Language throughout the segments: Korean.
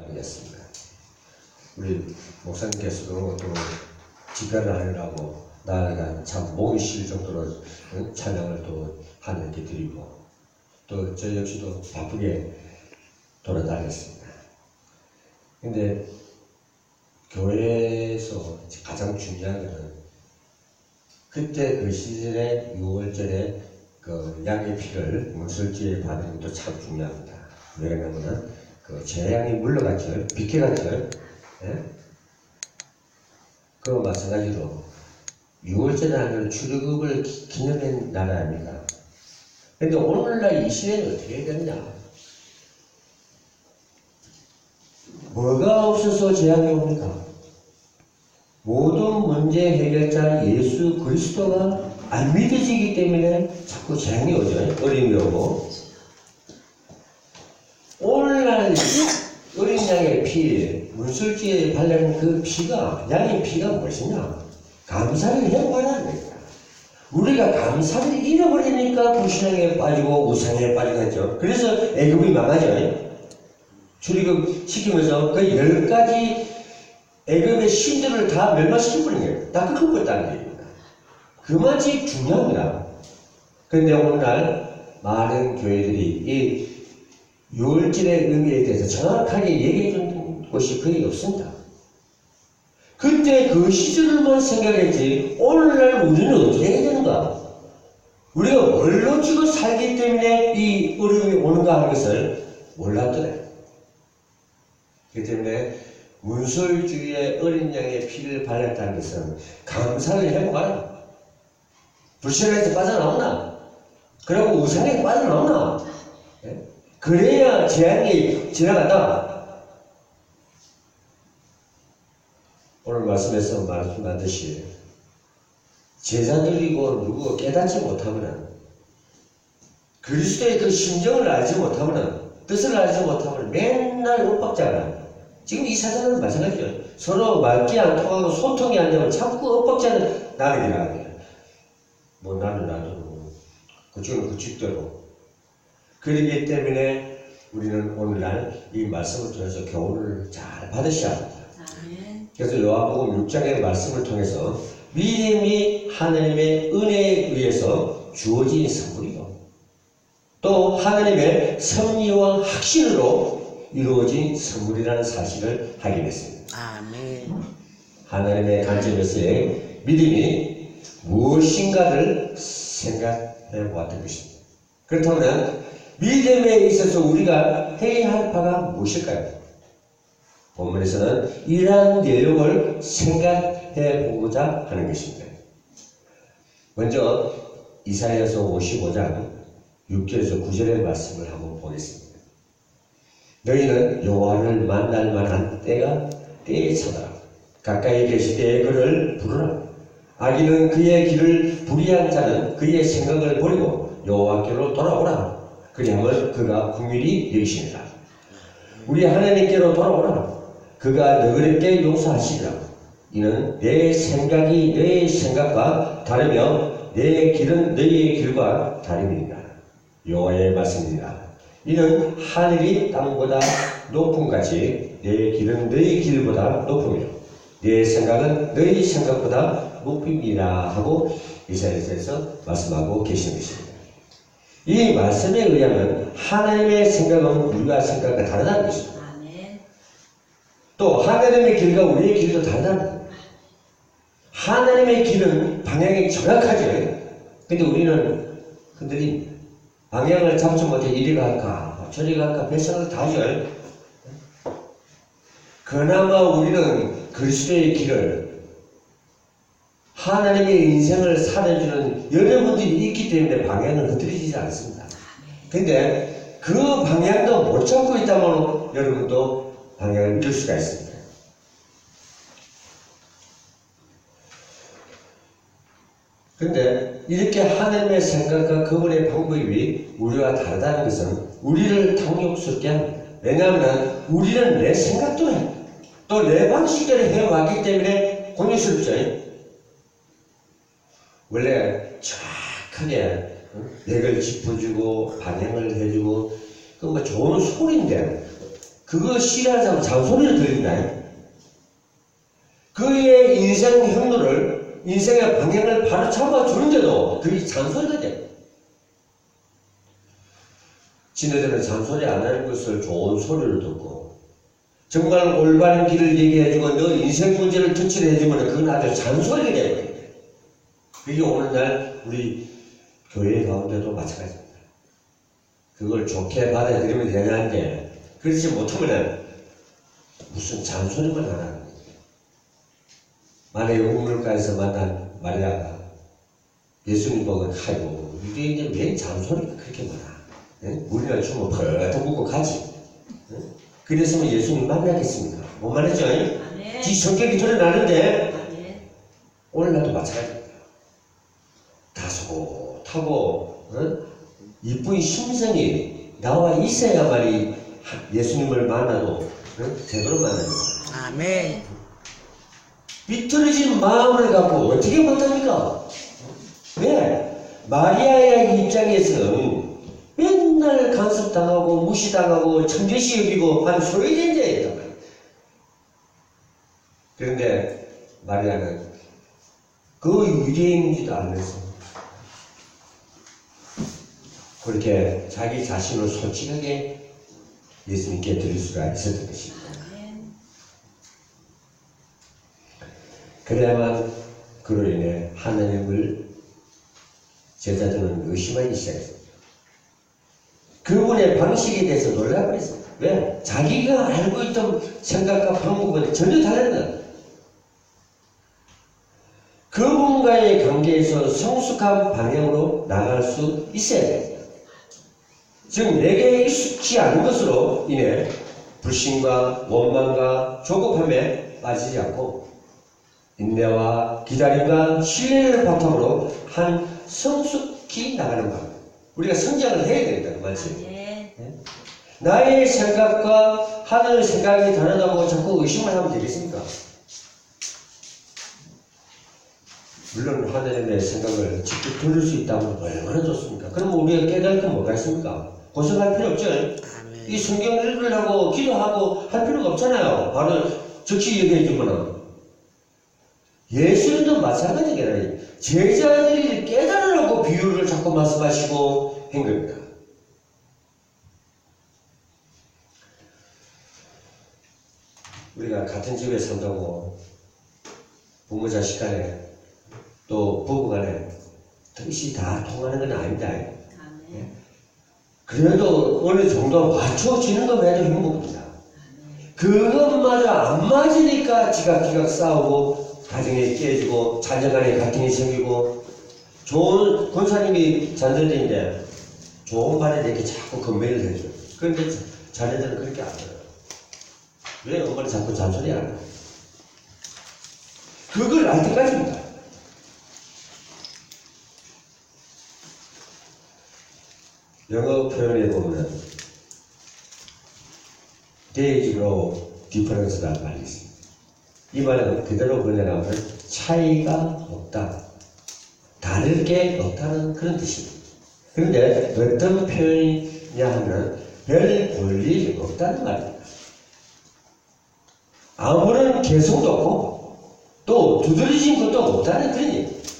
알겠습니다. 우리 목사님께서도 또 집회를 하느라고 나아가 참 목이 쉴 정도로 찬양을 또 하나님께 드리고 또 저 역시도 바쁘게 돌아다녔습니다. 근데 교회에서 가장 중요한 것은 그때 그 시절에 6월절에 그 양의 피를 문설주에 받는 것도 참 중요합니다. 왜냐하면 그 재앙이 물러갔죠. 비켜갔죠. 예? 그 마찬가지로 6월절에 하는 출애굽을 기념한 날 아닙니까? 근데 오늘날 이 시대는 어떻게 됐냐? 뭐가 없어서 재앙이 옵니까? 모든 문제 해결자 예수 그리스도가 안 믿어지기 때문에 자꾸 재앙이 오죠. 어림이 오고. 오늘날 어린 양의 피, 문설주에 발른 그 피가, 양의 피가 무엇이냐? 감사를 회복하라는 겁니다. 우리가 감사를 잃어버리니까 불신앙에 빠지고 우상에 빠지겠죠. 그래서 애굽이 망하죠. 출애굽 시키면서 그 10가지 애굽의 신들을 다 멸망시켜버린 거예요. 다 끊어버렸다는 얘기입니다. 그만치 중요합니다. 그런데 오늘날 많은 교회들이 이 6월절의 의미에 대해서 정확하게 얘기해 준 곳이 거의 없습니다. 그때 그 시절만 생각했지 오늘날 우리는 어떻게 해야 되는가? 우리가 뭘로 죽어 살기 때문에 이 어려움이 오는가 하는 것을 몰랐더래. 그렇기 때문에 문설주의 어린 양의 피를 발랐다는 것은 감사를 회복하라. 불신앙에서 빠져나오나? 그리고 우상에 빠져나오나? 그래야 재앙이 지나간다. 오늘 말씀에서 말씀하듯이 제자들이고 누구 깨닫지 못하면 그리스도의 그 심정을 알지 못하면 뜻을 알지 못하면 맨날 엇박자라. 지금 이 사장은 마찬가지죠. 서로 말귀 안 통하고 소통이 안 되면 자꾸 엇박자는 나를 일하게. 뭐 나는 나도 그쪽은 그쪽대로. 그렇기 때문에 우리는 오늘날 이 말씀을 통해서 교훈을 잘 받으셔야 합니다. 그래서 요한복음 6장의 말씀을 통해서 믿음이 하나님의 은혜에 의해서 주어진 선물이고 또 하나님의 섭리와 확신으로 이루어진 선물이라는 사실을 확인했습니다. 아멘. 하나님의 관점에서의 믿음이 무엇인가를 생각해 보았던 것입니다. 그렇다면 믿음에 있어서 우리가 해야 할 바가 무엇일까요? 본문에서는 이러한 내용을 생각해 보고자 하는 것입니다. 먼저 이사야서 55장 6절에서 9절의 말씀을 한번 보겠습니다. 너희는 여호와를 만날 만한 때에 찾아라. 가까이 계실 때에 그를 부르라. 악인은 그의 길을 불의한 자는 그의 생각을 버리고 여호와께로 돌아오라. 그리하면 그가 긍휼히 여기시리라. 우리 하나님께로 돌아오라. 그가 너희에게 용서하시리라. 이는 내 생각이 너의 생각과 다르며 내 길은 너희의 길과 다름이니라. 여호와의 말씀이니라. 이는 하늘이 땅보다 높음 같이 내 길은 너희 길보다 높으며 내 생각은 너희 생각보다 높음이라 하고 이사야서에서 말씀하고 계시는 것입니다. 이 말씀에 의하면 하나님의 생각은 우리가 생각과 다르다는 것입니다. 또 하나님의 길과 우리의 길도 다르다는 것입니다. 하나님의 길은 방향이 정확하죠. 근데 우리는 흔들립니다. 방향을 잡지 못해 이리 갈까 저리 갈까 뱃생각을 다 하죠. 그나마 우리는 그리스도의 길을 하나님의 인생을 살아주는 여러분들이 있기 때문에 방향을 흔들리지 않습니다. 근데 그 방향도 못 잡고 있다면 여러분도 방향을 잃을 수가 있습니다. 근데 이렇게 하나님의 생각과 그분의 방법이 우리와 다르다는 것은 우리를 당혹스럽게 합니다. 왜냐하면 우리는 내 생각도 해. 또 내 방식대로 해왔기 때문에 곤욕스럽죠. 원래 정확하게 렉을 짚어주고 방향을 해주고 그 뭐 좋은 소리인데 그거 싫어하자면 잔소리를 들린다. 그의 인생 경로를, 인생의 방향을 바로 잡아주는데도 그게 잔소리가 돼. 지네들은 잔소리 안 하는 것을 좋은 소리를 듣고, 정말 올바른 길을 얘기해주고 너 인생 문제를 터치해주면 그건 아주 잔소리가 되거든요. 그게 오늘날 우리 교회 가운데도 마찬가지입니다. 그걸 좋게 받아들이면 되는데, 그렇지 못하면 무슨 잔소리만 하는 거예요. 만약에 우물가에서 만난 마리아가 예수님 보고, 아이고, 이게 왜 잔소리가 그렇게 많아? 물이나 주면 벌떡 묻고 가지. 그랬으면 예수님 만나겠습니까? 못 만나죠? 지 성격이 드러나는데, 오늘날도 마찬가지입니다. 다소곳하고, 이쁜 심성이 나와 있어야만이 예수님을 만나도 제대로 만납니다. 아멘. 비틀어진 마음을 갖고 어떻게 못합니까? 왜? 마리아의 입장에서는 맨날 간섭당하고 무시당하고 천재시 여기고 한 소외된자였단 말이에요. 그런데 마리아는 그 유대인인지도 알면서 그렇게 자기 자신을 솔직하게 예수님께 드릴 수가 있었던 것입니다. 그래야만 그로 인해 하나님을 제자들은 의심하기 시작했습니다. 그분의 방식에 대해서 놀라버렸습니다. 왜? 자기가 알고 있던 생각과 방법은 전혀 다른 거예요. 그분과의 관계에서 성숙한 방향으로 나갈 수 있어야 돼요. 즉 내게 익숙치 않은 것으로 인해 불신과 원망과 조급함에 빠지지 않고 인내와 기다림과 신뢰를 바탕으로 한 성숙히 나가는 것. 우리가 성장을 해야 된다는 말이지. 네? 나의 생각과 하늘의 생각이 다르다고 자꾸 의심을 하면 되겠습니까? 물론 하나님의 생각을 직접 들을 수 있다면 얼마나 좋습니까? 그럼 우리가 깨달을 건 뭐가 있습니까? 고생할 필요 없죠? 이 성경 읽으려고 기도하고 할 필요가 없잖아요. 바로 즉시 얘기해 주거나. 예수님도 마찬가지잖아요. 제자들이 깨달으라고 비유를 자꾸 말씀하시고 한 겁니다. 우리가 같은 집에 산다고 부모 자식 간에 또 부부 간에 뜻이 다 통하는 건 아닙니다. 네? 그래도 어느 정도 맞춰지는 것만 해도 행복입니다. 그것마저 안 맞으니까 지각지각 싸우고 가정이 깨지고 자녀간에 갈등이 생기고 좋은 권사님이 잔소리인데 좋은 말에 이렇게 자꾸 건배를 해줘요. 그런데 자녀들은 그렇게 안 해요. 왜 엄마는 자꾸 잔소리 안 해요? 그걸 알 때까지입니다. 영어 표현에 보면 There is no difference라는 말이 있습니다. 이 말은 그대로 번역하면 차이가 없다. 다를 게 없다는 그런 뜻입니다. 그런데 어떤 표현이냐 하면 별 볼 일이 없다는 말입니다. 아무런 개성도 없고 또 두드러진 것도 없다는 그런 얘기입니다.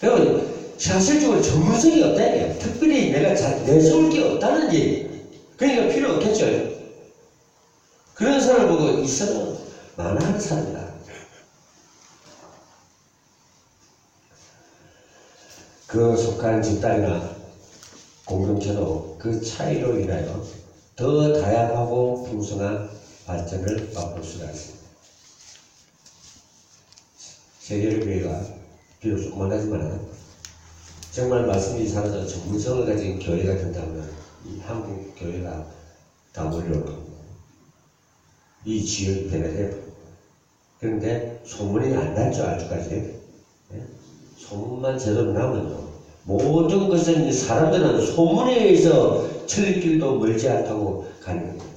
그리고 사실적으로 전문성이 없다는 얘기예요. 특별히 내가 내세울 게 없다는 얘기예요. 그러니까 필요 없겠죠. 그런 사람을 보고 이 사람은 만화하는 사람이다. 그 속한 집단이나 공동체도 그 차이로 인하여 더 다양하고 풍성한 발전을 맛볼 수가 있습니다. 세계교회가 비록 조그만하지만 정말 말씀이 살아서 전문성을 가진 교회가 된다면 이 한국 교회가 다 몰려오고 이 지역이 변화돼요. 그런데 소문이 안 났죠, 아직까지. 네? 소문만 제대로 나면요. 모든 것은 사람들은 소문에 의해서 천리길도 멀지 않다고 가는 겁니다.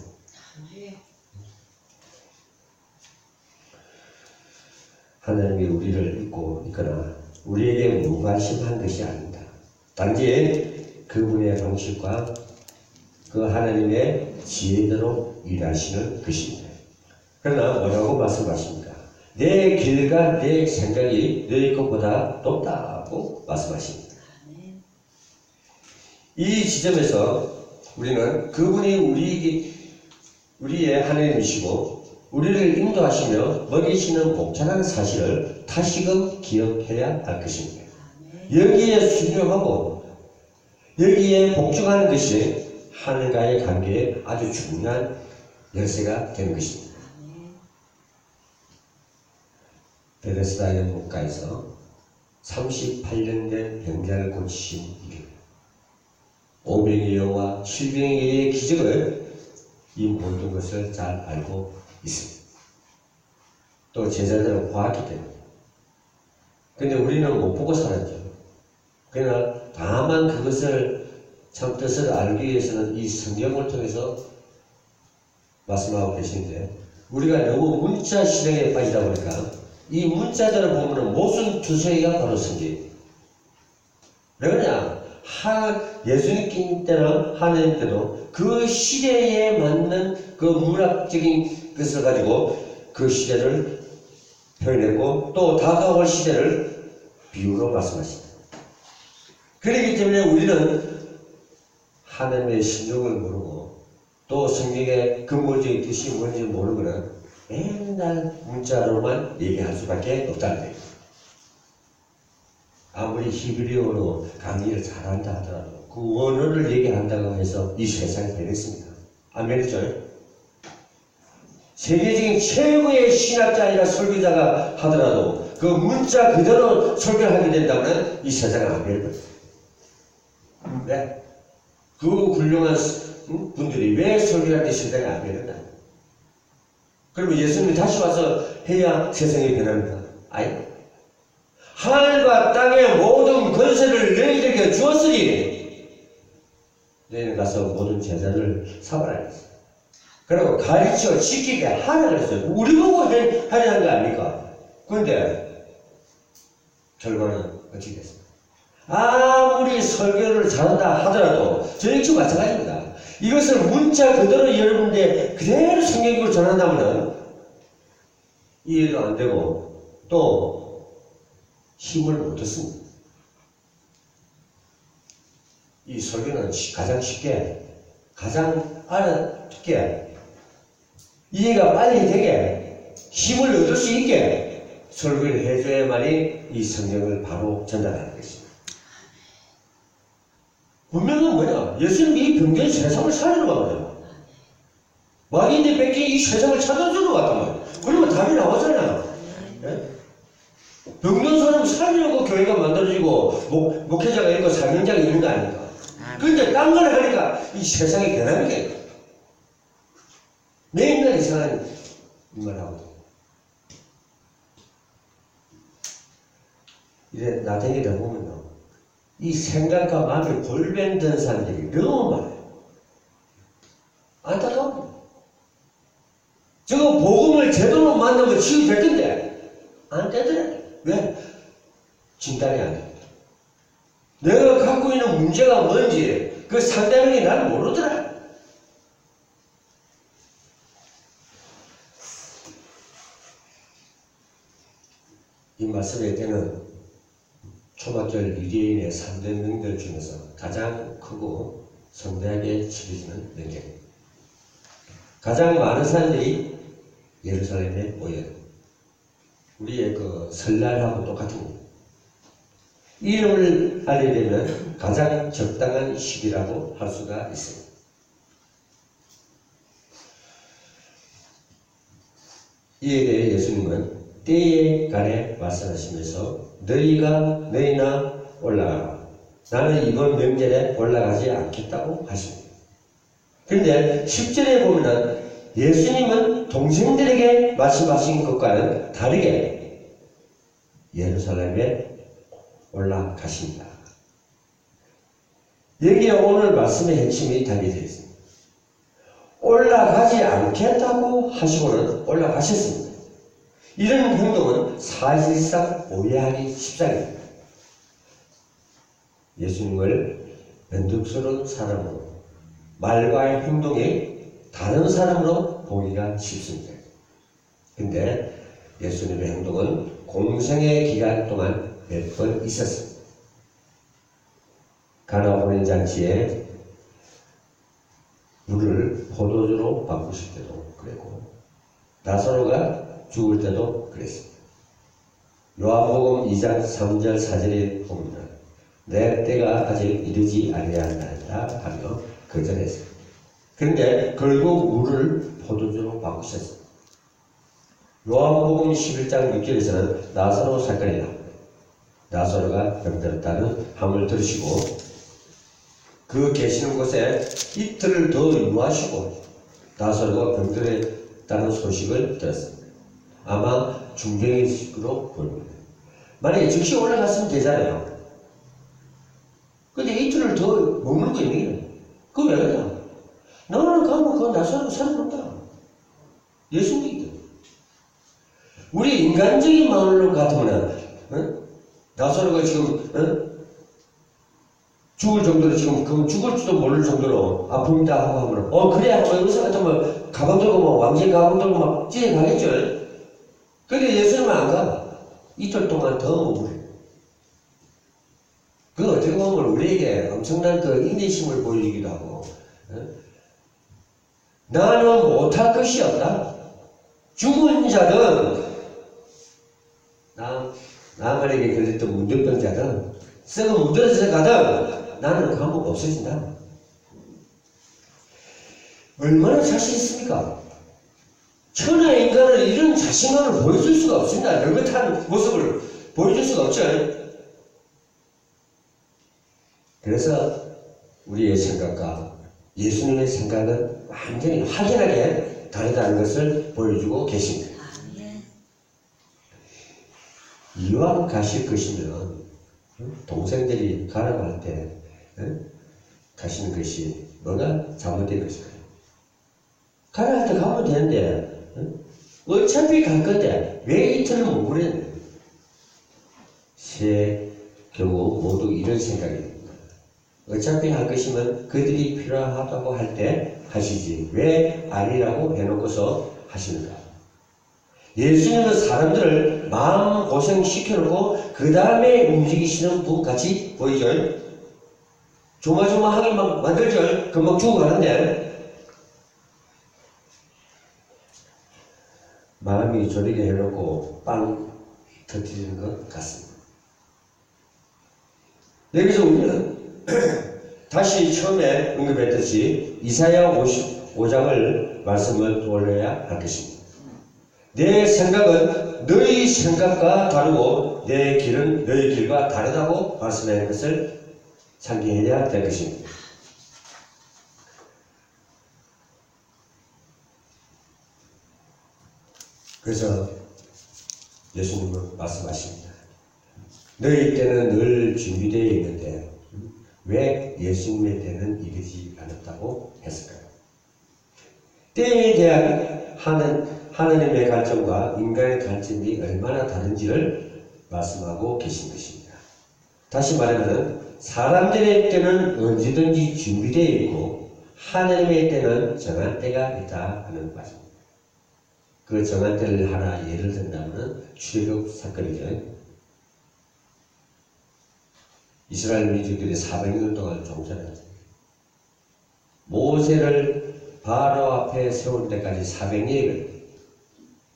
하나님이 우리를 잊고 있거나 우리에게 무관심한 것이 아닙니다. 단지 그분의 방식과 그 하나님의 지혜대로 일하시는 것입니다. 그러나 뭐라고 말씀하십니까? 내 길과 내 생각이 너희 것보다 높다고 말씀하십니다. 이 지점에서 우리는 그분이 우리의 하나님이시고 우리를 인도하시며 먹이시는 복잡한 사실을 다시금 기억해야 할 것입니다. 여기에 순종하고 여기에 복종하는 것이 하늘과의 관계에 아주 중요한 열쇠가 되는 것입니다. 베데스다의 목가에서 38년 된 병자를 고치신 일, 500의 여와 700의 여의 기적을 이 모든 것을 잘 알고 있습니다. 또 제자들은 보았기 때문에. 근데 우리는 못 보고 살았죠. 그러나 다만 그것을 참 뜻을 알기 위해서는 이 성경을 통해서 말씀하고 계시는데, 우리가 너무 문자 시대에 빠지다 보니까 이 문자들을 보면 모순 투세가 바로 성경. 왜 그러냐? 예수님 때나 하나님 때도 그 시대에 맞는 그 문학적인 것을 가지고 그 시대를 표현했고 또 다가올 시대를 비유로 말씀하십니다. 그렇기 때문에 우리는 하나님의 신종을 모르고 또 성경의 근본적인 뜻이 뭔지 모르거나 맨날 문자로만 얘기할 수밖에 없다는 거예요. 아무리 히브리어로 강의를 잘한다 하더라도 그 원어를 얘기한다고 해서 이 세상이 되겠습니다. 아멘이죠? 세계적인 최고의 신학자이나 설교자가 하더라도 그 문자 그대로 설교하게 된다면 이 세상은 안 될 거예요. 네? 그 훌륭한 분들이 왜 설교할 때 세상이 안 변한다? 그러면 예수님이 다시 와서 해야 세상이 변합니다. 아니, 하늘과 땅의 모든 권세를 너희들에게 주었으니 너희는 가서 모든 제자를 삼으라 했어요. 그리고 가르쳐 지키게 하라 그랬어요. 우리 보고 하려는 거 아닙니까? 그런데 결과는 어떻게 됐습니까? 아무리 설교를 잘한다 하더라도 저 역시 마찬가지입니다. 이것을 문자 그대로 여러분들 그대로 성경으로 전한다면 이해도 안 되고 또 힘을 못 얻습니다. 이 설교는 가장 쉽게, 가장 알아듣게, 이해가 빨리 되게, 힘을 얻을 수 있게 설교를 해줘야만이 이 성경을 바로 전달하는 것입니다. 분명한 뭐냐? 예수님이 이 병든 세상을 살리러 가거든요. 마귀인데 뺏긴 이 세상을 찾아주러 왔단 말이에요. 그러면 답이 나오잖아요. 네? 병든 사람 살리려고 교회가 만들어지고 목회자가 있고 사명자가 있는 거 아닙니까? 그런데 딴 걸 하니까 이 세상이 변합니까? 맨날 이상한 말 하고 이래 나중에 보면요. 이 생각과 마음이 골뱅던 사람들이 너무 많아요. 안타까워요. 저거 복음을 제대로 만나면 치유될 건데 안 되더라. 왜? 진단이 안 돼. 내가 갖고 있는 문제가 뭔지 그 상대방이 나를 모르더라. 이 말씀의 때는 초막절 유대인의 3대 명절 중에서 가장 크고 성대하게 치러지는 명절입니다. 가장 많은 사람들이 예루살렘에 모여요. 우리의 그 설날하고 똑같은 겁니다. 이름을 알리려면 가장 적당한 시기라고 할 수가 있습니다. 이에 대해 예수님은 때에 관해 말씀하시면서 너희나 올라가라. 나는 이번 명절에 올라가지 않겠다고 하십니다. 그런데 10절에 보면 예수님은 동생들에게 말씀하신 것과는 다르게 예루살렘에 올라가십니다. 여기에 오늘 말씀의 핵심이 담겨져 있습니다. 올라가지 않겠다고 하시고는 올라가셨습니다. 이런 행동은 사실상 오해하기 십상입니다. 예수님을 변덕스러운 사람으로 말과의 행동이 다른 사람으로 보기가 쉽습니다. 근데 예수님의 행동은 공생의 기간 동안 몇 번 있었습니다. 가나 혼인 잔치에 물을 포도주로 바꾸실 때도 그랬고, 나사로가 죽을 때도 그랬습니다. 요한복음 2장 3절 4절에 보면 내 때가 아직 이르지 아니하였다 하며 거절했습니다. 그런데 결국 물을 포도주로 바꾸셨습니다. 요한복음 11장 6절에서는 나사로 사건이 나옵니다. 나사로가 병들었다는 함을 들으시고 그 계시는 곳에 이틀을 더 유하시고 나사로가 병들었다는 소식을 들었습니다. 아마 중병의식으로 보입니다. 만약에 즉시 올라갔으면 되잖아요. 근데 이틀을 더 머물고 있는 게 그거 왜 그러냐? 너는 가면 그건 나사로 살아난다. 예수님이거든. 우리 인간적인 마음으로 같으면 나사로가 지금 죽을 정도로 지금 죽을지도 모를 정도로 아픕니다 하고 하면 그래 하면 의사 같으면 가방 들고 막 왕진 가방 들고 막 찌어가겠죠. 근데 예수님은 안 가. 이틀 동안 더 머물러. 그 어떻게 보면 우리에게 엄청난 그 인내심을 보이기도 하고 나는 못할 것이 없다. 죽은 자든 나만에게 걸렸던 문둥병자든 썩어 묻어서 가든 나는 감옥 없어진다. 얼마나 자신 있습니까? 천하의 인간은 이런 자신감을 보여줄 수가 없습니다. 느긋한 모습을 보여줄 수가 없죠. 그래서 우리의 생각과 예수님의 생각은 완전히 확연하게 다르다는 것을 보여주고 계십니다. 이왕 가실 것이면 동생들이 가라고 할 때 가시는 것이 뭐가 잘못된 것일까요? 가라 할 때 가면 되는데 어차피 갈 건데 왜 이틀을 머무르냐? 새 경우 모두 이런 생각입니다. 어차피 할 것이면 그들이 필요하다고 할 때 하시지 왜 아니라고 해놓고서 하시는가? 예수님은 사람들을 마음 고생시켜놓고 그 다음에 움직이시는 분 같이 보이죠? 조마조마하게 막 만들죠? 금방 죽어가는데 마음이 졸이게 해놓고 빵 터뜨리는 것 같습니다. 여기서 우리는 다시 처음에 언급했듯이 이사야 55장을 말씀을 떠올려야 할 것입니다. 내 생각은 너희 생각과 다르고 내 길은 너희 길과 다르다고 말씀하는 것을 상기해야 될 것입니다. 그래서 예수님은 말씀하십니다. 너희 때는 늘 준비되어 있는데 왜 예수님의 때는 이르지 않았다고 했을까요? 때에 대한 하나님의 관점과 인간의 관점이 얼마나 다른지를 말씀하고 계신 것입니다. 다시 말하면 사람들의 때는 언제든지 준비되어 있고 하나님의 때는 정한 때가 있다 하는 말입니다. 그 정한 때를 하나 예를 든다면 출애굽 사건이죠. 이스라엘 민족들이 400년 동안 종살이했습니다. 모세를 바로 앞에 세울 때까지 400년이거든요.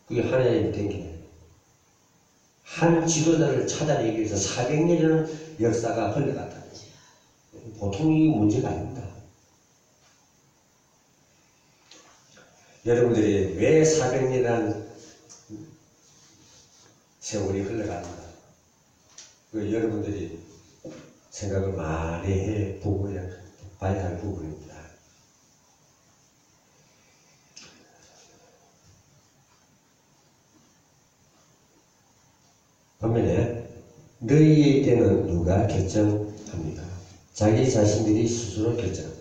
그게 하나님이 된 게 한 지도자를 찾아내기 위해서 400년이라는 역사가 흘러갔다. 보통 이 문제가 아닙니다. 여러분들이 왜 400년이라는 세월이 흘러가는가? 여러분들이 생각을 많이 해 봐야 할 부분입니다. 반면에 너희의 때는 누가 결정합니까? 자기 자신들이 스스로 결정합니다.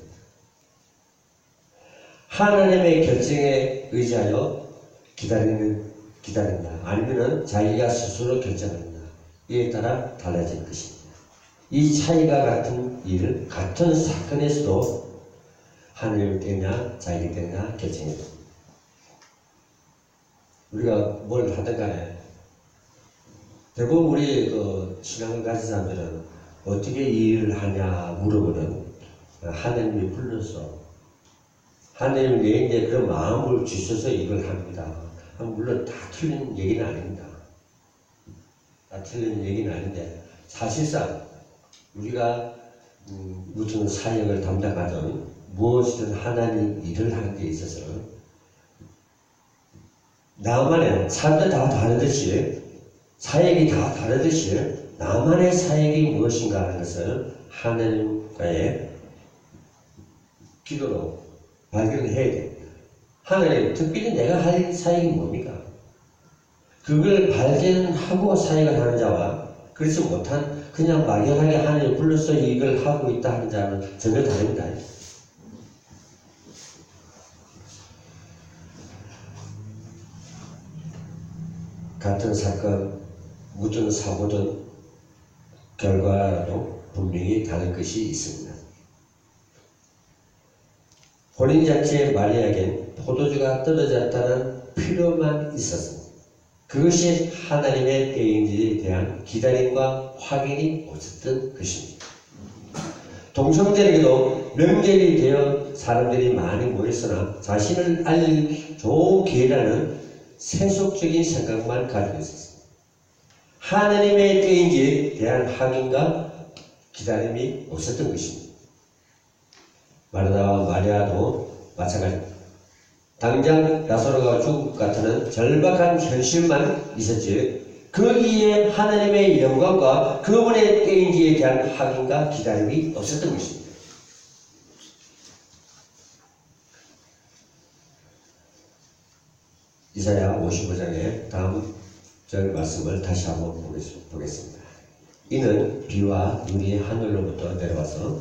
하나님의 결정에 의지하여 기다린다. 아니면 자기가 스스로 결정한다. 이에 따라 달라질 것입니다. 이 차이가 같은 일, 같은 사건에서도 하나님 때냐 자기 때냐 결정해야 됩니다. 우리가 뭘 하든 간에 대부분 우리 그 신앙을 가진 사람들은 어떻게 이 일을 하냐 물어보면 하나님이 불러서 하나님이 내게 그런 마음을 주셔서 이걸 합니다. 물론 다 틀린 얘기는 아닙니다. 다 틀린 얘기는 아닌데 사실상 우리가 무슨 사역을 담당하든 무엇이든 하나님 일을 하는 데 있어서 나만의 사람들 다 다르듯이 사역이 다 다르듯이 나만의 사역이 무엇인가 하는 것을 하나님과의 기도로 발견해야 됩니다. 하나님, 특별히 내가 할 사역이 뭡니까? 그걸 발견하고 사역을 하는 자와 그렇지 못한 그냥 막연하게 하나님 불러서 이걸 하고 있다 하는 자는 전혀 다릅니다. 같은 사건, 무슨 사고든 결과도 분명히 다른 것이 있습니다. 혼인잔치의 마리아에겐 포도주가 떨어졌다는 필요만 있었습니다. 그것이 하나님의 때인지에 대한 기다림과 확인이 없었던 것입니다. 동성들에게도 명절이 되어 사람들이 많이 모였으나 자신을 알릴 좋은 기회라는 세속적인 생각만 가지고 있었습니다. 하나님의 때인지에 대한 확인과 기다림이 없었던 것입니다. 마르다와 마리아도 마찬가지입니다. 당장 나사로가 죽을 것 같은 절박한 현실만 있었지 거기에 하나님의 영광과 그분의 때인지에 대한 확인과 기다림이 없었던 것입니다. 이사야 55장의 다음 절 말씀을 다시 한번 보겠습니다. 이는 비와 눈이 하늘로부터 내려와서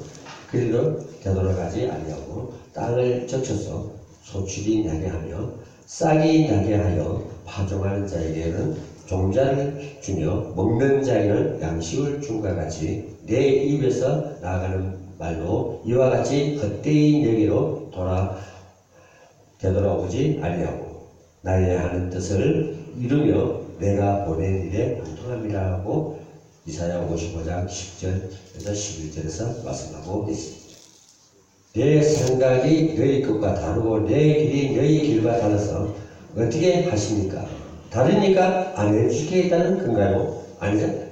그리로 되돌아가지 아니하고 땅을 적셔서 소출이 나게 하며 싹이 나게 하여 파종하는 자에게는 종자를 주며 먹는 자에게는 양식을 준과 같이 내 입에서 나가는 말도 이와 같이 헛되이 내게로 되돌아오지 아니하고 나의 하는 뜻을 이루며 내가 보낸 일에 완통함이라고 이사야 55장 10절에서 11절에서 말씀하고 있습니다. 내 생각이 너희 것과 다르고 내 길이 너희 길과 달라서 어떻게 하십니까? 다르니까 안 해주시겠다는 건가요? 아니잖아요.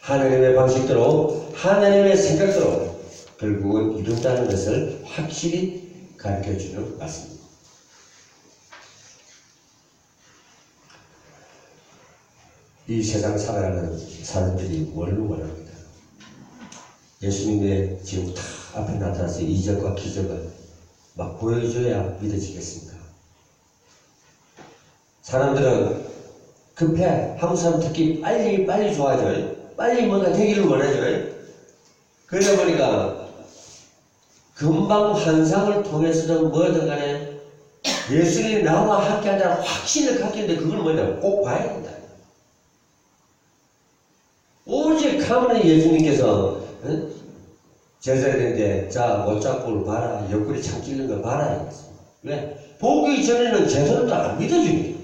하나님의 방식대로 하나님의 생각대로 결국은 이룬다는 것을 확실히 가르쳐주는 말씀입니다. 이 세상 살아가는 사람들이 뭘 원합니다. 예수님의 지금 다 앞에 나타나서 이적과 기적을 막 보여줘야 믿어지겠습니까? 사람들은 급해. 한국 사람 특히 빨리 좋아져요. 빨리 뭔가 되기를 원하죠. 그러다 보니까 금방 환상을 통해서든 뭐든 간에 예수님이 나와 함께한다는 확신을 갖겠는데 그걸 뭐냐? 꼭 봐야 된다. 오직 가면 예수님께서 제자들인데 자 못잡고를 봐라. 옆구리 창 찔린 걸 봐라. 왜? 보기 전에는 제자들도 안 믿어줍니다.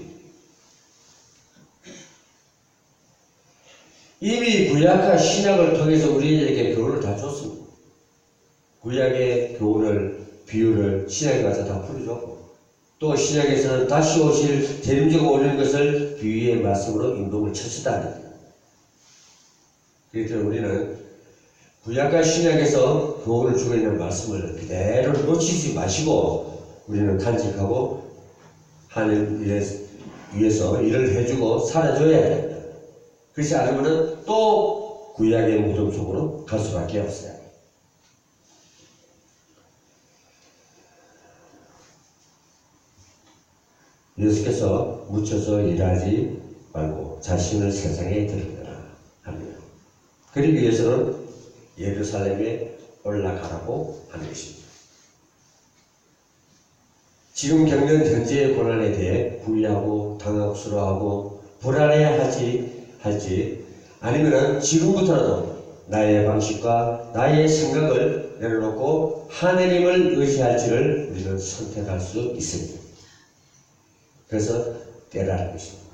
이미 구약과 신약을 통해서 우리에게 교훈을 다 줬습니다. 구약의 교훈을 비유를 신약에 가서 다 풀어줬고 또 신약에서는 다시 오실 재림지고 오는 것을 비유의 말씀으로 인동을 쳤었다. 그래서 우리는 구약과 신약에서 교훈을 주고 있는 말씀을 그대로 놓치지 마시고 우리는 간직하고 하늘 위해서 일을 해주고 살아줘야 됩니다. 그렇지 않으면 또 구약의 무덤 속으로 갈 수밖에 없어요. 예수께서 묻혀서 일하지 말고 자신을 세상에 드리더라 합니다. 그러기 위해서는 예루살렘에 올라가라고 하는 것입니다. 지금 겪는 현재의 고난에 대해 후회하고 당혹스러워하고 불안해할지 아니면 지금부터라도 나의 방식과 나의 생각을 내려놓고 하느님을 의지할지를 우리는 선택할 수 있습니다. 그래서 때라는 것입니다.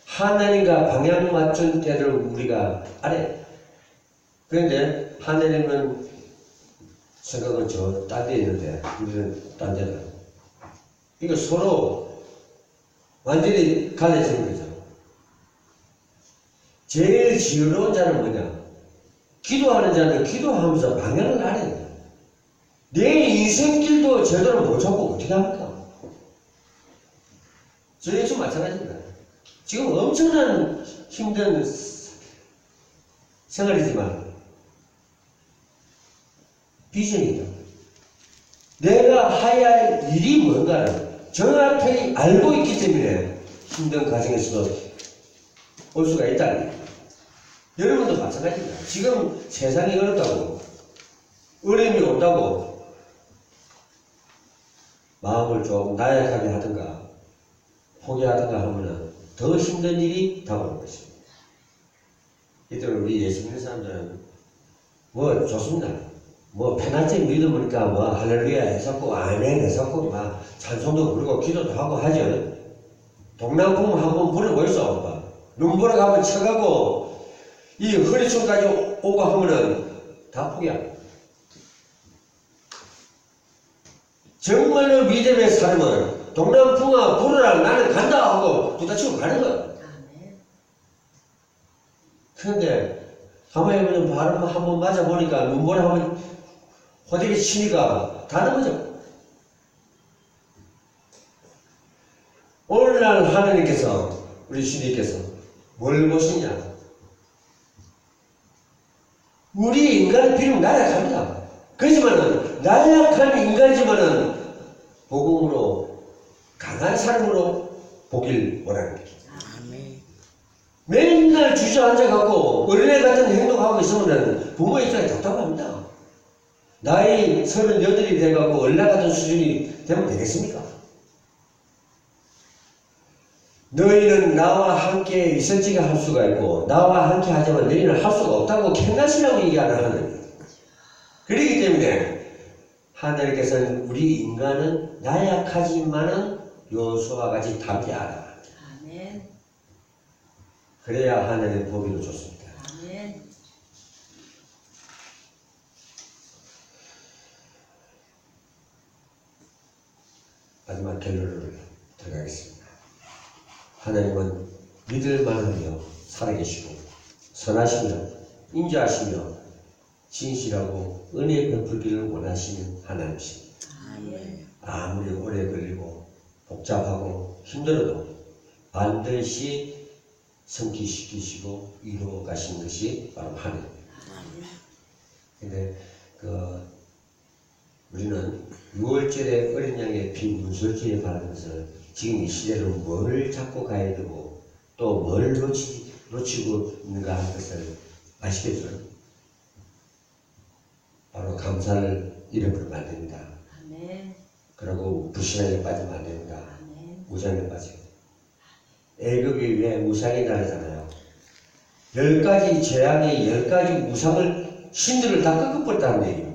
하나님과 방향 맞춘 때를 우리가 알아요. 그런데 하나님은 생각은 저 딴 데 있는데 우리는 딴 데다. 이거 서로 완전히 갈라지는 거죠. 제일 지혜로운 자는 뭐냐? 기도하는 자는 기도하면서 방향을 알아야 돼요. 내 인생길도 제대로 못 잡고 어떻게 합니까? 저희도 마찬가지입니다. 지금 엄청난 힘든 생활이지만 비전이다. 내가 해야 할 일이 뭔가를 정확히 알고 있기 때문에 힘든 과정에서도 올 수가 있다는 거예요. 여러분도 마찬가지입니다. 지금 세상이 어렵다고 어려움이 온다고 마음을 좀 나약하게 하든가 포기하든가 하면은 더 힘든 일이 다가올 것입니다. 이들 우리 예수 믿는 사람들은 뭐 좋습니다. 뭐 페나체 믿으니까 뭐 할렐루야 했었고 아멘 했었고 막 찬송도 부르고 기도도 하고 하죠. 동남풍 한번 부려보이소. 눈보라 한번 쳐가고 이 허리춤까지 오고 하면은 다 포기합니다. 정말로 믿음의 사람은 동남풍아 부르라 나는 간다 하고 부딪히고 가는 거야. 그런데 가만히 보면 바람 한번 맞아보니까 눈보라 한번 호되게 치니까 다 넘어져. 오늘날 하나님께서 우리 주님께서 뭘 보시냐? 우리 인간은 비록 나약합니다. 그렇지만은 나약한 인간이지만은 복음으로 강한 사람으로 보길 원하는 거죠. 맨날 주저앉아갖고 어린애 같은 행동하고 있으면 부모 입장에 답답합니다. 나이 38이 돼갖고 어린애 같은 수준이 되면 되겠습니까? 너희는 나와 함께 있을지가 할 수가 있고 나와 함께 하지만 너희는 할 수가 없다고 캔나시라고 얘기하는 하나님. 그렇기 때문에 하나님께서는 우리 인간은 나약하지만은 요소와 같이 담대하라. 그래야 하나님의 보기도 좋습니다. 아멘. 마지막 결론을 들어가겠습니다. 하나님은 믿을만하며 살아계시고 선하시며 인자하시며 진실하고 은혜 베풀기를 원하시는 하나님이십니다. 아무리 오래 걸리고 복잡하고 힘들어도 반드시 성취시키시고 이루어 가시는 것이 바로 하나님입니다. 근데 우리는 6월절에 어린 양의 피 문설주에 바라는 것을 지금 이 시대로 뭘 잡고 가야 되고 또 뭘 놓치고 있는가 하는 것을 아시겠죠? 바로 감사를 잃어버리면 안 됩니다. 그리고 불신앙에 빠지면 안 됩니다. 무장에 빠지고. 애굽이 왜 우상이 나라잖아요. 10가지 재앙의 10가지 우상을 신들을 다 꺾어버렸다는 얘기입니다.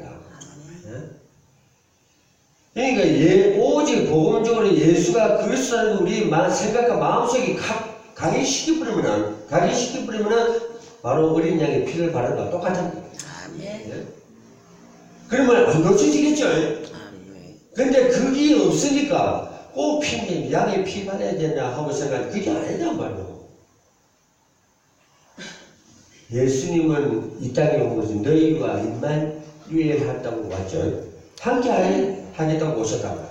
그러니까 오직 복음적으로 예수가 그리스도라는 우리 생각과 마음속에 각인시켜버리면 바로 어린 양의 피를 바르는 것과 똑같은 거예요. 그러면 안 놓쳐지겠죠. 근데 그게 없으니까 꼭 양의 피 받아야 되나 하고 생각하는데 그게 아니란 말이에요. 예수님은 이 땅에 온 것은 너희와 임마누엘 한다고 왔죠. 함께 하겠다고 오셨단 말이에요.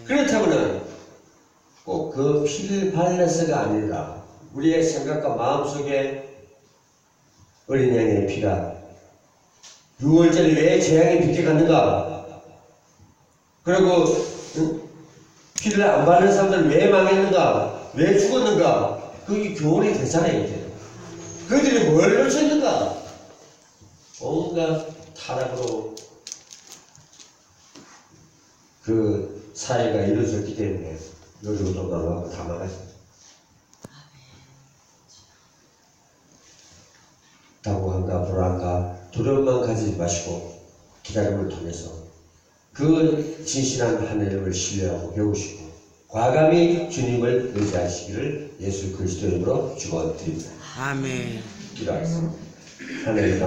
그렇다면 꼭 그 피를 발라서가 아니라 우리의 생각과 마음속에 어린 양의 피가 6월절에 왜 재앙이 비켜갔는가? 그리고 피를 안 바르는 사람들은 왜 망했는가? 왜 죽었는가? 그게 교훈이 되잖아요, 이제. 그들이 뭘 놓쳤는가? 온갖 타락으로 그 사회가 이루어졌기 때문에 요즘도 망하고 다 망하죠. 당황과 불안과 두려움만 가지지 마시고 기다림을 통해서 그 진실한 하나님을 신뢰하고 배우시고 과감히 주님을 의지하시기를 예수 그리스도의 이름으로 축원드립니다. 아멘. 기도하겠습니다. 하나님